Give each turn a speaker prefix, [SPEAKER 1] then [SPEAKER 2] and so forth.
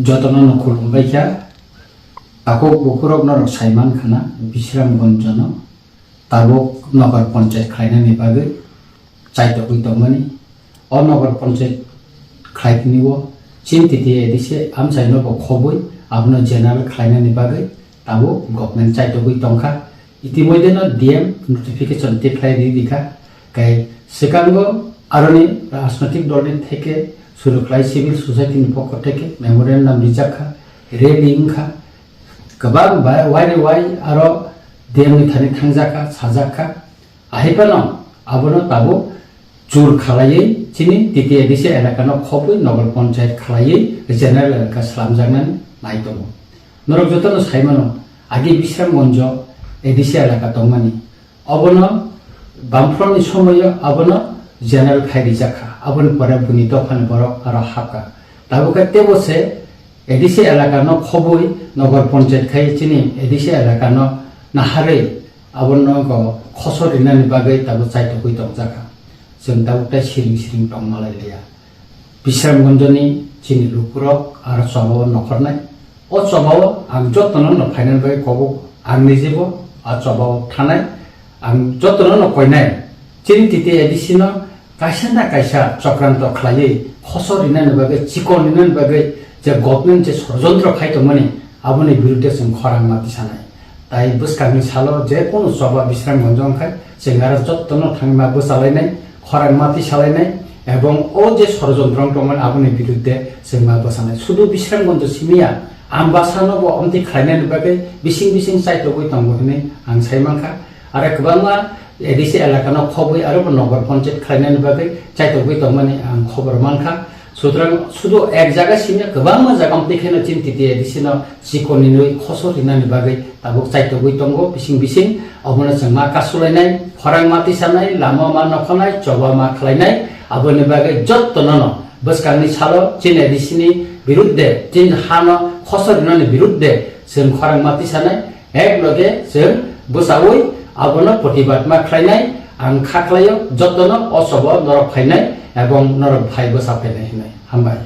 [SPEAKER 1] যতন খুলুমবাইখা তাকে বুকুরক নরক সাইমান খানা বিশ্রামগঞ্জন তাবক নগর পঞ্চায়েত খাইনানি বাগৈ চাইতকুই দংমানি অ নগর পঞ্চায়েত খাইনিও চিন্তিতে এদিছে আমসাইনো খবই আবনো জেনারেল খাইনানি বাগৈ তাবো গভর্নমেন্ট চাইতকুই দংখা ইতিমধ্যে ডিএম নোটিফিকেশন টিপ্লাই দিখা গাই সিকাঙ্গ আরনি রাজনৈতিক দলের থেকে শুরু খাই সিভিল সোসাইটির পক্ষ থেকে মেমোরেন্ডাম রিজাখা রেলি ইংখা गोबां वाइ आरो डिएमनि थानि थांजाखा साजाखा आहिपानो आबोनो ताबो जुर खालायै चिनि तिति एदिसे एलाकानो खबै नगर पञ्चायत खालायै जेनेरेल एलाका स्लामजांनानै नायदङ नरक जतनो साइमानो आगि बिश्रामगन्ज एदिसे एलाका दंमानि अबोनो बामफ्रनि समय आबोनो जेनेरेल खायरिजाखा आबोनो परे बुनि दखान बरक आरो हाका ताबोका तेबोसे एदिसे एलाकानो खबै नगर पञ्चायत खाय चिनि एदिसे एलाकानो नाहारै आबोनो खसरिनानि बागै ताबो चाइतकुइ दंजाखा जों दाउटा सिरिं सिरिं दं मालायलिया बिश्रामगन्जनि चिनि लुकुरक आरो सबाव नखरनाय अ सबाव आं जतन न फाइनाल बाय कबो आं निजेबो आ सबाव थानाय आं जतन न कयनाय चिनि तिति एदिसिनो कायसा ना कायसा चक्रान्त खालायै खसरिनानि बागै चिकनिनानि बागै যে গভর্নমেন্ট যে ষড়যন্ত্র খাইতো মানে আবনি বিরুদ্ধে जों খরাং মাতি সানাय তাই বুসকাनि सालो जे কোনো सभा বিশ্রামগঞ্জ खाय जों आरो जत्तन थांमा बोसालायनाय खरां माति सालायनाय এবং ও যে ষড়যন্ত্র দंमोन आबनि বিরুদ্ধে जों मा बोसानाय শুধু বিশ্রামগঞ্জ সিমিया आमबासानोबो अमति खायनायनि बागै बिसिं बिसिं साइतकुइ दंगोनि आं साइमांखा आरो गोबांआ एदिसे एलाकानो खबै आरो नगर पञ्चायत खायनायनि बागै साइतकुइ दंमानि आं खबर मानखा সুতরাং শুধু এক জায়গা সিনে গোबां জায়গা দেখেनो चिन्तिते एदिसिनो चिकनिनै खसरिनानि बागै ताबो चाइतकुइ दंग बिसिं बिसिं अबनो जों मा कासुलायनाय खरां माति सानाय लामा मा नखनाय चबा मा खालायनाय आबोनि बागै जत्तननो बसकानि सालो चिन एदिसिनि बिरुद्धे चिन हानो खसरिनानि बिरुद्धे जों खरां माति सानाय एकलगे जों बोसावै आबनो प्रतिबाद मा खालायनाय आं खाख्लायो जत्तनो असब नरक फायनाय এবং নরক ভাই বসা ফেলে হামবাই।